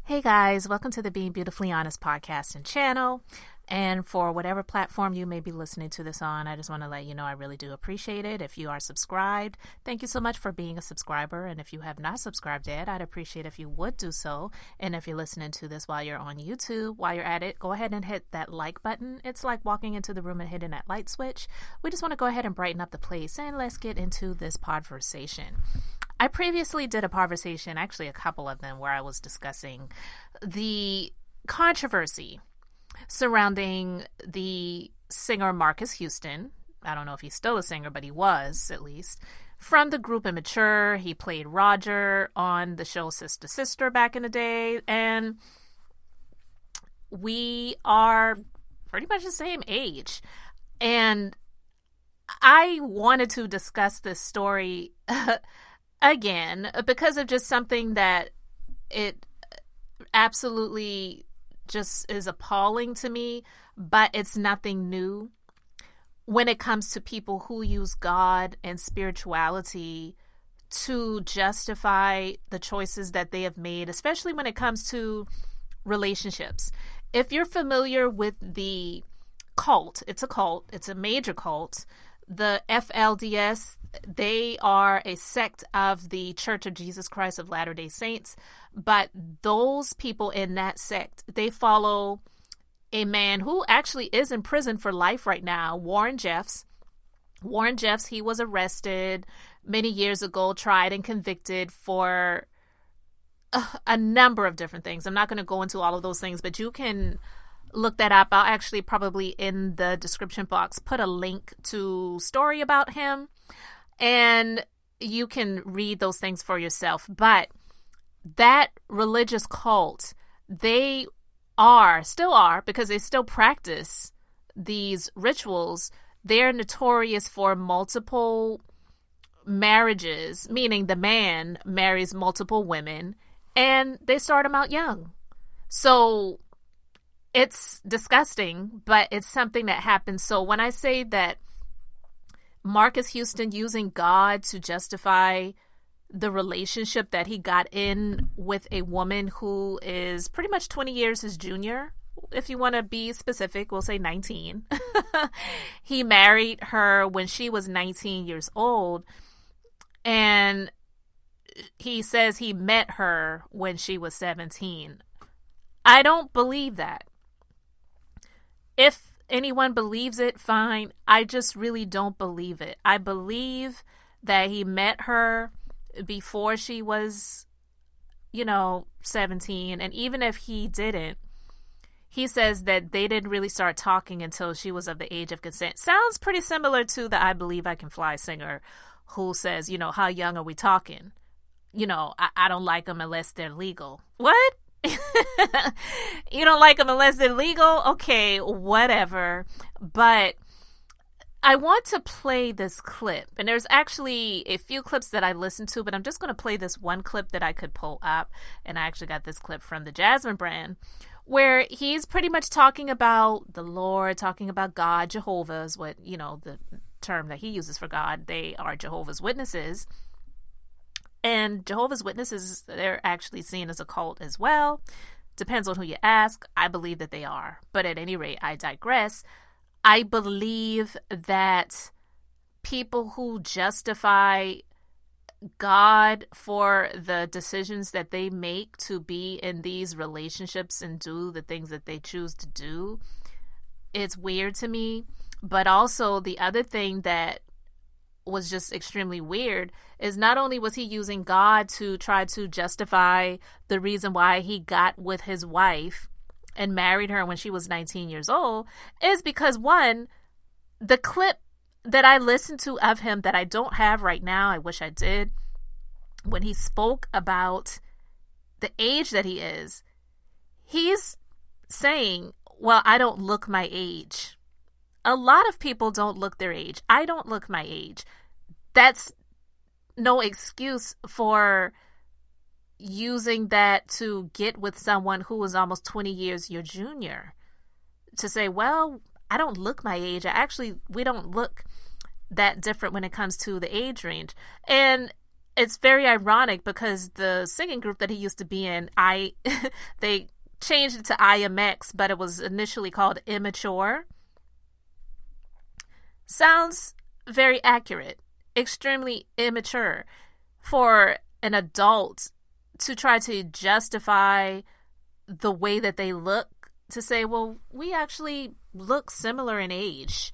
Hey guys, welcome to the Being Beautifully Honest podcast and channel. And for whatever platform you may be listening to this on, I just want to let you know I really do appreciate it. If you are subscribed, thank you so much for being a subscriber. And if you have not subscribed yet, I'd appreciate if you would do so. And if you're listening to this while you're on YouTube, while you're at it, go ahead and hit that like button. It's like walking into the room and hitting that light switch. We just want to go ahead and brighten up the place, and let's get into this podversation. I previously did a podversation, actually a couple of them, where I was discussing the controversy surrounding the singer Marques Houston. I don't know if he's still a singer, but he was, at least. From the group Immature, he played Roger on the show Sister Sister back in the day, and we are pretty much the same age. And I wanted to discuss this story again because of just something that it absolutely just is appalling to me, but it's nothing new when it comes to people who use God and spirituality to justify the choices that they have made, especially when it comes to relationships. If you're familiar with the cult, it's a major cult, the FLDS, they are a sect of the Church of Jesus Christ of Latter-day Saints, but those people in that sect, they follow a man who actually is in prison for life right now, Warren Jeffs. Warren Jeffs, he was arrested many years ago, tried and convicted for a number of different things. I'm not going to go into all of those things, but you can look that up. I'll actually probably in the description box put a link to story about him, and you can read those things for yourself. But that religious cult, they still are, because they still practice these rituals. They're notorious for multiple marriages, meaning the man marries multiple women, and they start them out young. So it's disgusting, but it's something that happens. So when I say that Marques Houston using God to justify the relationship that he got in with a woman who is pretty much 20 years his junior, if you want to be specific, we'll say 19. He married her when she was 19 years old, and he says he met her when she was 17. I don't believe that. If anyone believes it, fine. I just really don't believe it. I believe that he met her before she was, 17. And even if he didn't, he says that they didn't really start talking until she was of the age of consent. Sounds pretty similar to the I Believe I Can Fly singer who says, how young are we talking? I don't like them unless they're legal. What? You don't like them unless they're legal? Okay, whatever. But I want to play this clip. And there's actually a few clips that I listened to, but I'm just going to play this one clip that I could pull up. And I actually got this clip from the Jasmine brand, where he's pretty much talking about the Lord, talking about God. Jehovah is what, the term that he uses for God. They are Jehovah's Witnesses. And Jehovah's Witnesses, they're actually seen as a cult as well. Depends on who you ask. I believe that they are. But at any rate, I digress. I believe that people who justify God for the decisions that they make to be in these relationships and do the things that they choose to do, it's weird to me. But also the other thing that was just extremely weird is not only was he using God to try to justify the reason why he got with his wife and married her when she was 19 years old, is because, one, the clip that I listened to of him that I don't have right now, I wish I did, when he spoke about the age that he is, he's saying, well, I don't look my age. A lot of people don't look their age. I don't look my age. That's no excuse for using that to get with someone who is almost 20 years your junior. To say, well, I don't look my age. We don't look that different when it comes to the age range. And it's very ironic because the singing group that he used to be in, they changed it to IMX, but it was initially called Immature. Sounds very accurate, extremely immature for an adult to try to justify the way that they look, to say, well, we actually look similar in age.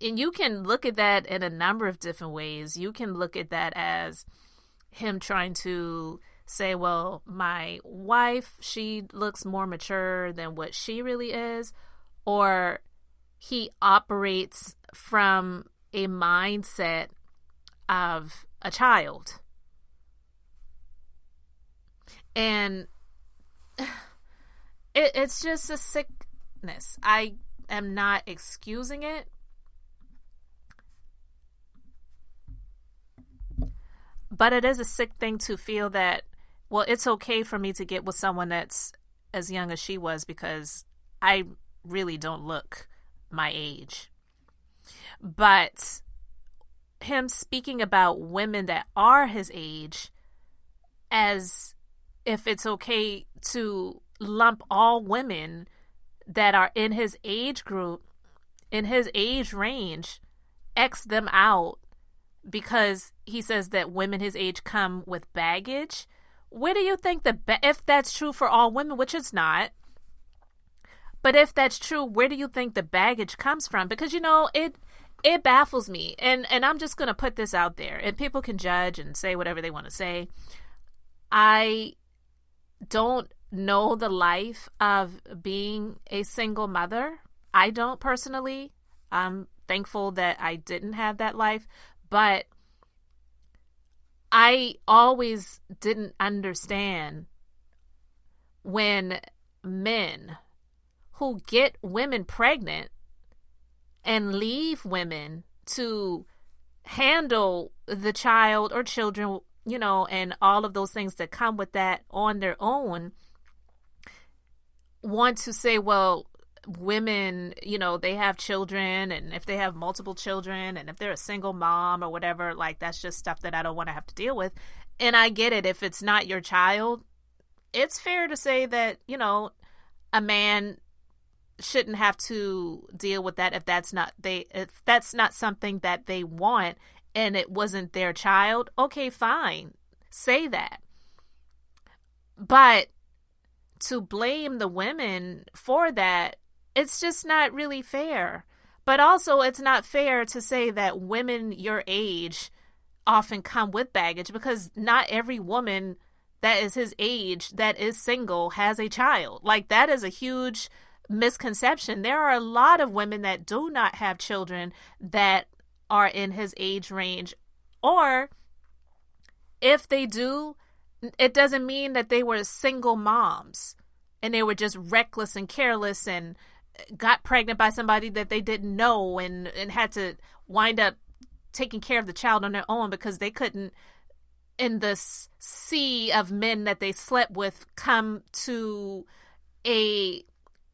And you can look at that in a number of different ways. You can look at that as him trying to say, well, my wife, she looks more mature than what she really is. Or he operates from a mindset of a child. And it's just a sickness. I am not excusing it. But it is a sick thing to feel that, well, it's okay for me to get with someone that's as young as she was because I really don't look my age. But him speaking about women that are his age as if it's okay to lump all women that are in his age group, in his age range, X them out because he says that women his age come with baggage. Where do you think if that's true for all women, which it's not, but if that's true, where do you think the baggage comes from? Because, it baffles me. And I'm just going to put this out there, and people can judge and say whatever they want to say. I don't know the life of being a single mother. I don't personally. I'm thankful that I didn't have that life. But I always didn't understand when men who get women pregnant and leave women to handle the child or children, and all of those things that come with that on their own, want to say, well, women, they have children, and if they have multiple children, and if they're a single mom or whatever, like, that's just stuff that I don't want to have to deal with. And I get it. If it's not your child, it's fair to say that, a man shouldn't have to deal with that if that's not something that they want and it wasn't their child. Okay, fine. Say that. But to blame the women for that, it's just not really fair. But also, it's not fair to say that women your age often come with baggage, because not every woman that is his age that is single has a child. Like, that is a huge misconception. There are a lot of women that do not have children that are in his age range. Or if they do, it doesn't mean that they were single moms and they were just reckless and careless and got pregnant by somebody that they didn't know and had to wind up taking care of the child on their own because they couldn't, in this sea of men that they slept with, come to a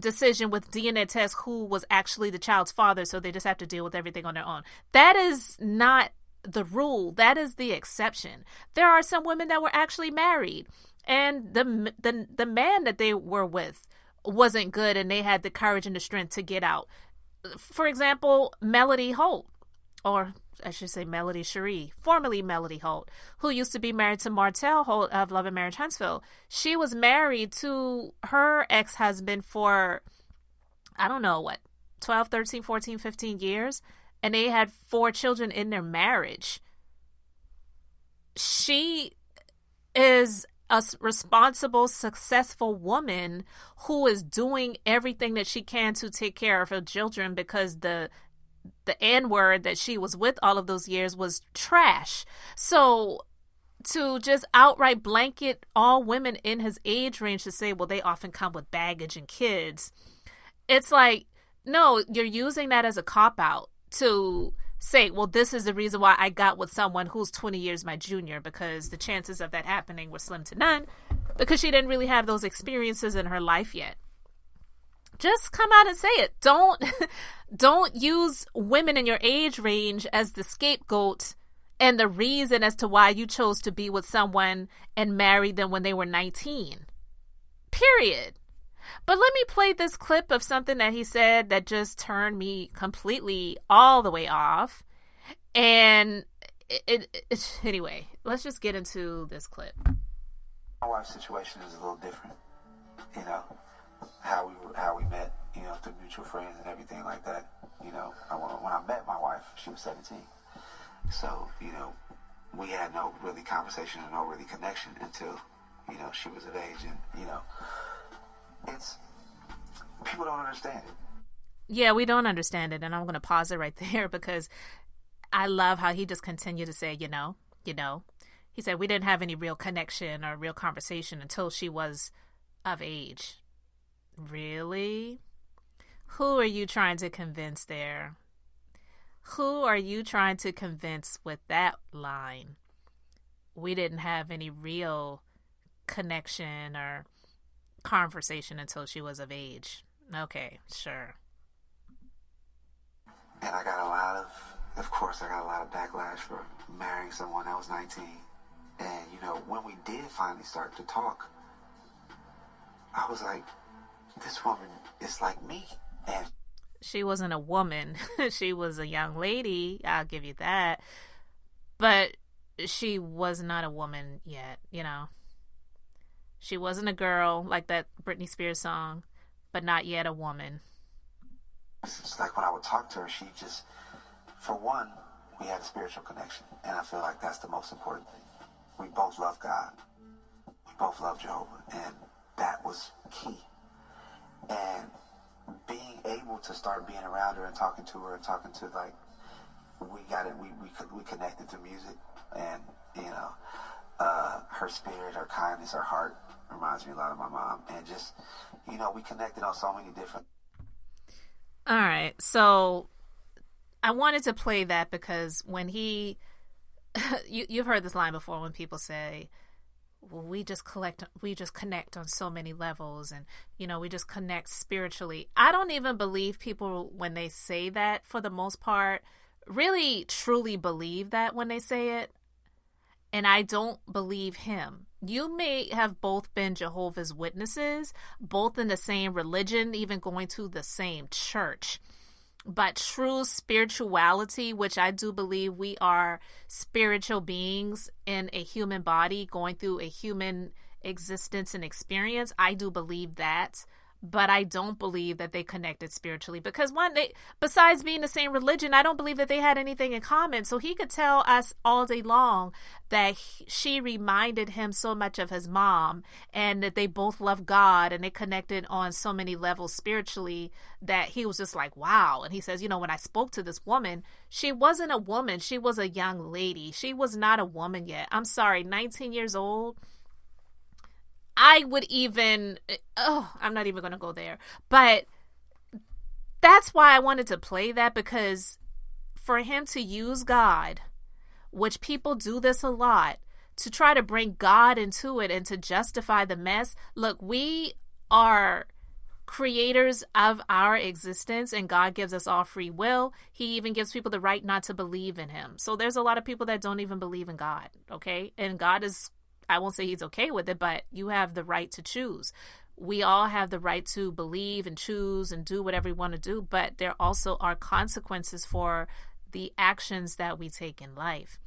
decision with DNA tests who was actually the child's father, so they just have to deal with everything on their own. That is not the rule. That is the exception. There are some women that were actually married, and the man that they were with wasn't good, and they had the courage and the strength to get out. For example, Melody Holt, or I should say Melody Cherie, formerly Melody Holt, who used to be married to Martell Holt of Love and Marriage Huntsville. She was married to her ex-husband for, 12, 13, 14, 15 years, and they had 4 children in their marriage. She is a responsible, successful woman who is doing everything that she can to take care of her children, because the N-word that she was with all of those years was trash. So to just outright blanket all women in his age range to say, well, they often come with baggage and kids, it's like, no, you're using that as a cop-out to say, well, this is the reason why I got with someone who's 20 years my junior, because the chances of that happening were slim to none, because she didn't really have those experiences in her life yet. Just come out and say it. Don't use women in your age range as the scapegoat and the reason as to why you chose to be with someone and marry them when they were 19. Period. But let me play this clip of something that he said that just turned me completely all the way off. And anyway, let's just get into this clip. My wife's situation is a little different, you know, how we met, you know, through mutual friends and everything like that. You know, when I met my wife, she was 17. So, you know, we had no really conversation and no really connection until, you know, she was of age. And, you know, it's, people don't understand it. Yeah, we don't understand it. And I'm going to pause it right there because I love how he just continued to say, you know. He said we didn't have any real connection or real conversation until she was of age. Really? Who are you trying to convince there? Who are you trying to convince with that line? We didn't have any real connection or conversation until she was of age. Okay, sure. And I got a lot of backlash for marrying someone that was 19. And, you know, when we did finally start to talk, I was like, this woman is like me. And she wasn't a woman. She was a young lady. I'll give you that. But she was not a woman yet, you know. She wasn't a girl like that Britney Spears song, but not yet a woman. It's like when I would talk to her, she just, for one, we had a spiritual connection. And I feel like that's the most important thing. We both love God. We both love Jehovah. And that was key. And being able to start being around her and talking to her and talking to, like, we connected through music. And, you know, her spirit, her kindness, her heart reminds me a lot of my mom. And just, you know, we connected on so many different. All right. So I wanted to play that because when he, you've heard this line before when people say, well, we just connect on so many levels and, you know, we just connect spiritually. I don't even believe people when they say that for the most part really truly believe that when they say it. And I don't believe him. You may have both been Jehovah's Witnesses, both in the same religion, even going to the same church. But true spirituality, which I do believe we are spiritual beings in a human body going through a human existence and experience, I do believe that. But I don't believe that they connected spiritually because besides being the same religion, I don't believe that they had anything in common. So he could tell us all day long that she reminded him so much of his mom and that they both love God and they connected on so many levels spiritually that he was just like, wow. And he says, you know, when I spoke to this woman, she wasn't a woman. She was a young lady. She was not a woman yet. I'm sorry, 19 years old. I would even, I'm not even going to go there. But that's why I wanted to play that, because for him to use God, which people do this a lot, to try to bring God into it and to justify the mess. Look, we are creators of our existence and God gives us all free will. He even gives people the right not to believe in him. So there's a lot of people that don't even believe in God, okay? And God is, I won't say he's okay with it, but you have the right to choose. We all have the right to believe and choose and do whatever we want to do, but there also are consequences for the actions that we take in life.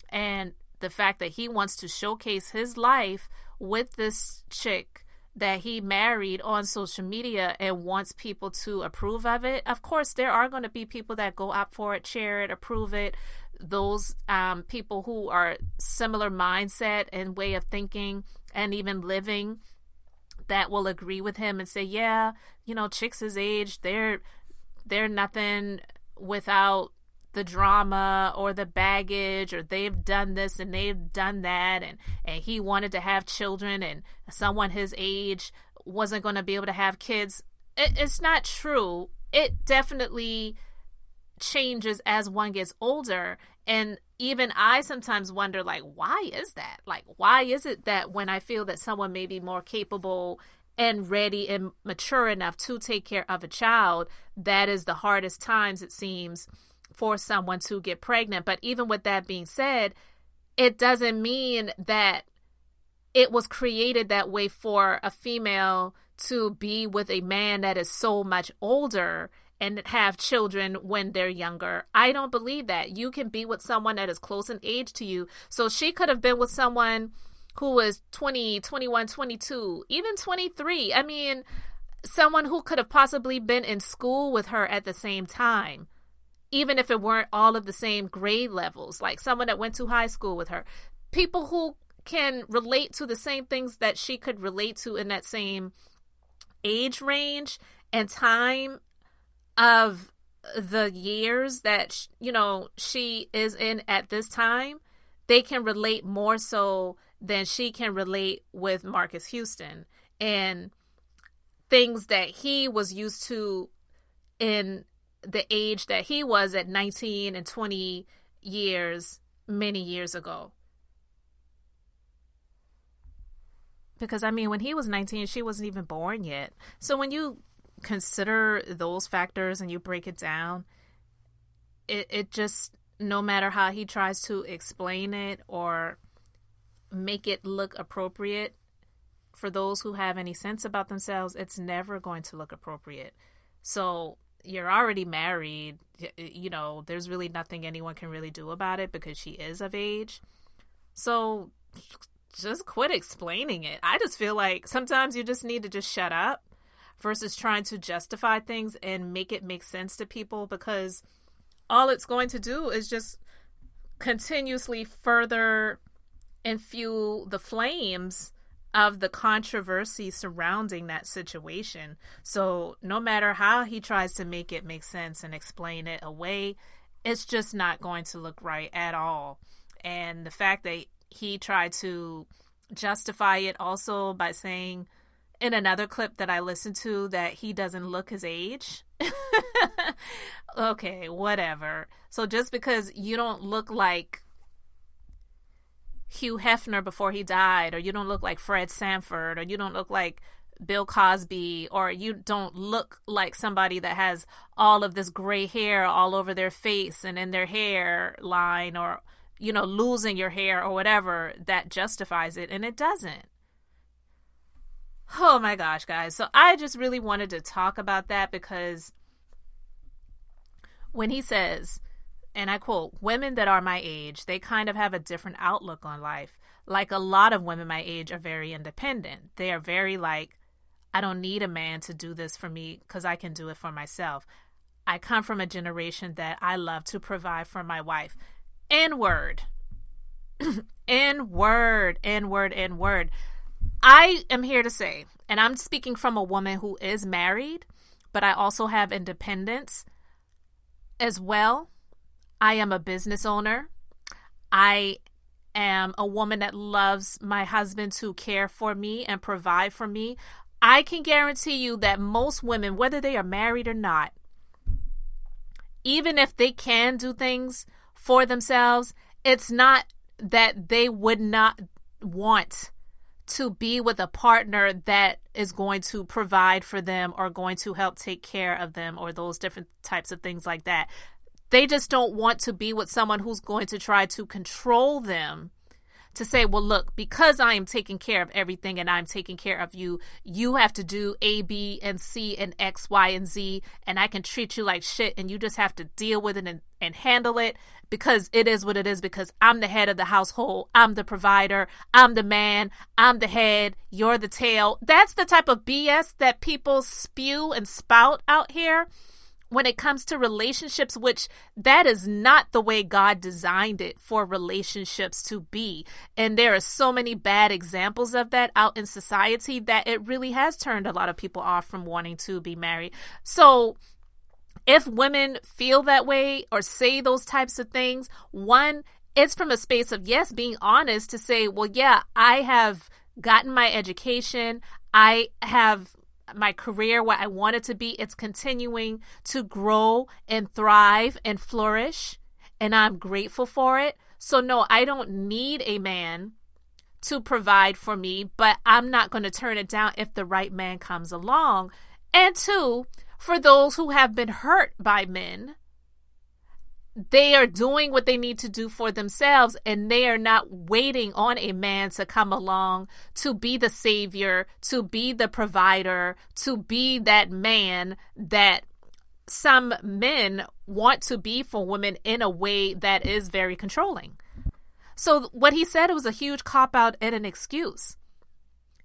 And the fact that he wants to showcase his life with this chick that he married on social media and wants people to approve of it. Of course, there are going to be people that go up for it, share it, approve it. Those people who are similar mindset and way of thinking and even living that will agree with him and say, yeah, you know, chicks his age, they're nothing without the drama or the baggage, or they've done this and they've done that, and he wanted to have children and someone his age wasn't going to be able to have kids. It's not true. It definitely changes as one gets older. And even I sometimes wonder, like, why is that? Like, why is it that when I feel that someone may be more capable and ready and mature enough to take care of a child, that is the hardest times, it seems, for someone to get pregnant. But even with that being said, it doesn't mean that it was created that way for a female to be with a man that is so much older and have children when they're younger. I don't believe that. You can be with someone that is close in age to you. So she could have been with someone who was 20, 21, 22, even 23. I mean, someone who could have possibly been in school with her at the same time, even if it weren't all of the same grade levels, like someone that went to high school with her. People who can relate to the same things that she could relate to in that same age range and time of the years that, she is in at this time. They can relate more so than she can relate with Marques Houston and things that he was used to in the age that he was at 19 and 20 years, many years ago. Because, when he was 19, she wasn't even born yet. So when you consider those factors and you break it down, it just, no matter how he tries to explain it or make it look appropriate for those who have any sense about themselves, it's never going to look appropriate. So you're already married. There's really nothing anyone can really do about it because she is of age. So just quit explaining it. I just feel like sometimes you just need to just shut up versus trying to justify things and make it make sense to people, because all it's going to do is just continuously further and fuel the flames of the controversy surrounding that situation. So no matter how he tries to make it make sense and explain it away, it's just not going to look right at all. And the fact that he tried to justify it also by saying in another clip that I listened to that he doesn't look his age. Okay, whatever. So just because you don't look like Hugh Hefner before he died, or you don't look like Fred Sanford, or you don't look like Bill Cosby, or you don't look like somebody that has all of this gray hair all over their face and in their hairline, or losing your hair or whatever, that justifies it. And it doesn't. Oh my gosh, guys. So I just really wanted to talk about that, because when he says, and I quote, women that are my age, they kind of have a different outlook on life. Like, a lot of women my age are very independent. They are very like, I don't need a man to do this for me because I can do it for myself. I come from a generation that I love to provide for my wife. N-word. N-word, N-word, N-word. I am here to say, and I'm speaking from a woman who is married, but I also have independence as well. I am a business owner. I am a woman that loves my husband to care for me and provide for me. I can guarantee you that most women, whether they are married or not, even if they can do things for themselves, it's not that they would not want to be with a partner that is going to provide for them or going to help take care of them, or those different types of things like that. They just don't want to be with someone who's going to try to control them, to say, well, look, because I am taking care of everything and I'm taking care of you, you have to do A, B, and C, and X, Y, and Z, and I can treat you like shit, and you just have to deal with it and handle it, because it is what it is, because I'm the head of the household, I'm the provider, I'm the man, I'm the head, you're the tail. That's the type of BS that people spew and spout out here when it comes to relationships, which that is not the way God designed it for relationships to be. And there are so many bad examples of that out in society that it really has turned a lot of people off from wanting to be married. So if women feel that way or say those types of things, one, it's from a space of, yes, being honest to say, well, yeah, I have gotten my education. I have my career where I want it to be. It's continuing to grow and thrive and flourish, and I'm grateful for it. So no, I don't need a man to provide for me, but I'm not going to turn it down if the right man comes along. And two, for those who have been hurt by men, they are doing what they need to do for themselves, and they are not waiting on a man to come along to be the savior, to be the provider, to be that man that some men want to be for women in a way that is very controlling. So what he said was a huge cop-out and an excuse.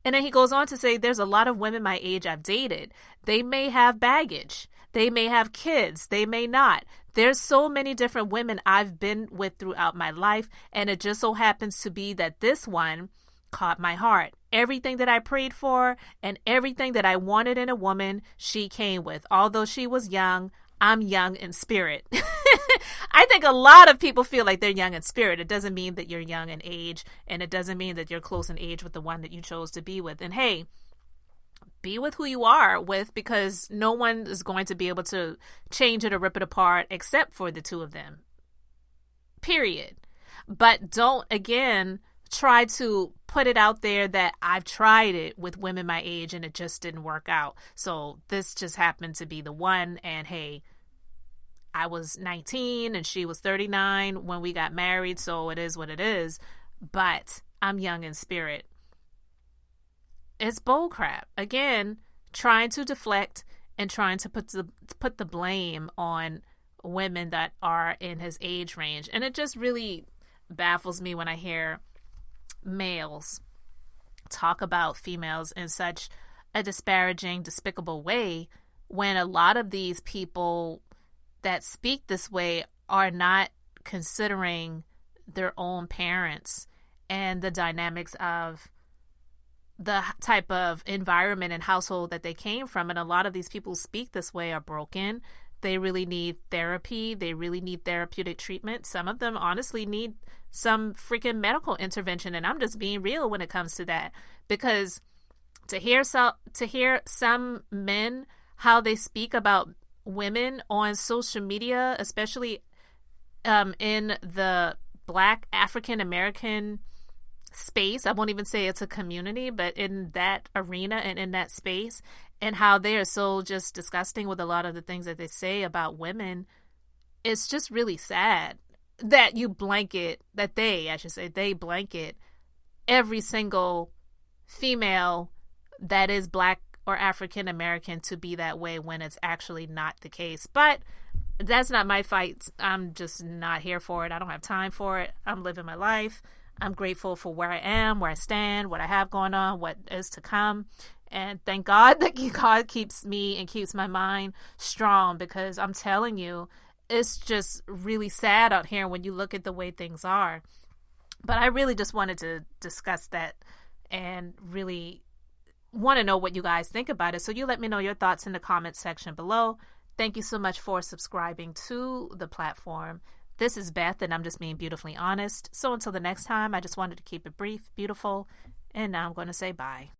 And then he goes on to say, there's a lot of women my age I've dated. They may have baggage. They may have kids. They may not. There's so many different women I've been with throughout my life, and it just so happens to be that this one caught my heart. Everything that I prayed for and everything that I wanted in a woman, she came with. Although she was young, I'm young in spirit. I think a lot of people feel like they're young in spirit. It doesn't mean that you're young in age, and it doesn't mean that you're close in age with the one that you chose to be with. And hey, be with who you are with, because no one is going to be able to change it or rip it apart except for the two of them. Period. But don't, again, try to put it out there that I've tried it with women my age and it just didn't work out. So this just happened to be the one. And hey, I was 19 and she was 39 when we got married. So it is what it is. But I'm young in spirit. It's bullcrap. Again, trying to deflect and trying to put the blame on women that are in his age range. And it just really baffles me when I hear males talk about females in such a disparaging, despicable way, when a lot of these people that speak this way are not considering their own parents and the dynamics of the type of environment and household that they came from. And a lot of these people who speak this way are broken. They really need therapy. They really need therapeutic treatment. Some of them honestly need some freaking medical intervention. And I'm just being real when it comes to that, because to hear some men, how they speak about women on social media, especially in the Black African American space. I won't even say it's a community, but in that arena and in that space, and how they are so just disgusting with a lot of the things that they say about women. It's just really sad that they blanket every single female that is Black or African American to be that way when it's actually not the case. But that's not my fight. I'm just not here for it. I don't have time for it. I'm living my life. I'm grateful for where I am, where I stand, what I have going on, what is to come. And thank God that God keeps me and keeps my mind strong, because I'm telling you, it's just really sad out here when you look at the way things are. But I really just wanted to discuss that and really want to know what you guys think about it. So you let me know your thoughts in the comments section below. Thank you so much for subscribing to the platform. This is Beth, and I'm just being beautifully honest. So until the next time, I just wanted to keep it brief, beautiful, and now I'm going to say bye.